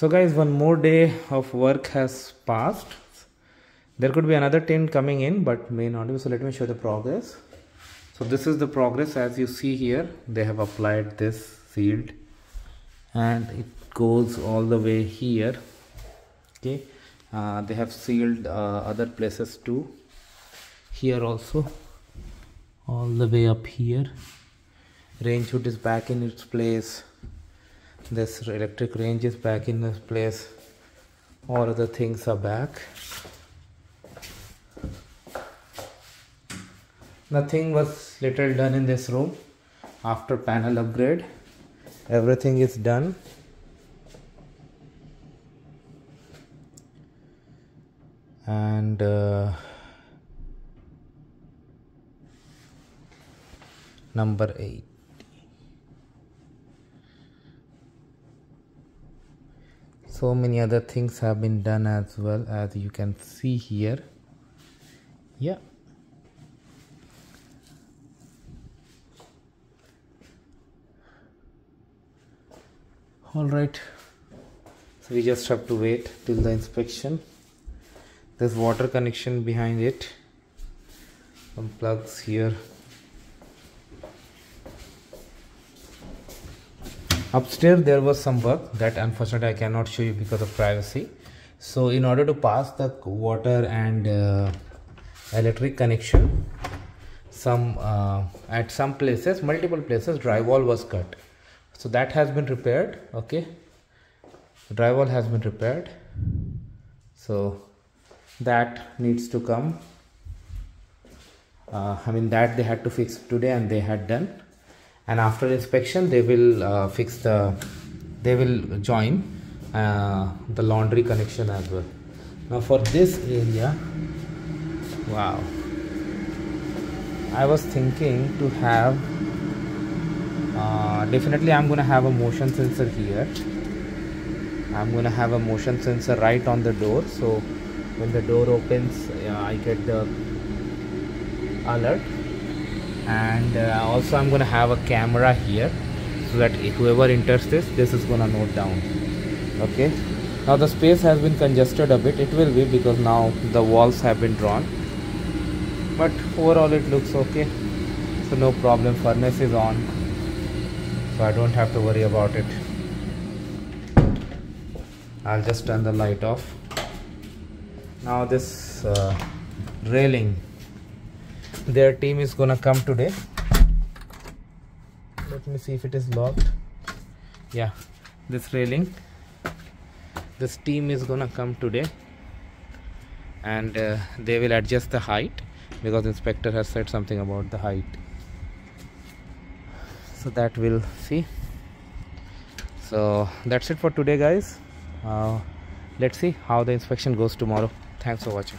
So guys, one more day of work has passed. There could be another tin coming in, but may not be. So let me show the progress. So this is the progress. As you see here, they have applied this sealed and it goes all the way here. Okay, they have sealed other places too, here also, all the way up here. Range hood is back in its place. This electric range is back in its place. All other things are back. Nothing was little done in this room after panel upgrade. Everything is done. And number 8. So many other things have been done as well, as you can see here. Yeah. All right. So we just have to wait till the inspection. There's water connection behind it. Some plugs here. Upstairs there was some work that unfortunately I cannot show you because of privacy. So in order to pass the water and electric connection, at some places, multiple places, drywall was cut. So that has been repaired. Okay, the drywall has been repaired. So that needs to come. That they had to fix today and they had done. And after inspection they will join the laundry connection as well. Now for this area, wow, I was thinking to have definitely I'm gonna have a motion sensor here. I'm gonna have a motion sensor right on the door, so when the door opens I get the alert. And also I'm gonna have a camera here, so that whoever enters this is gonna note down. Okay, now the space has been congested a bit. It will be because now the walls have been drawn, but overall it looks okay. So no problem, furnace is on, so I don't have to worry about it. I'll just turn the light off. Now this railing, their team is gonna come today. Let me see if it is locked. Yeah, this railing, this team is gonna come today, and they will adjust the height because inspector has said something about the height. So that we'll see. So that's it for today, guys. Let's see how the inspection goes tomorrow. Thanks for watching.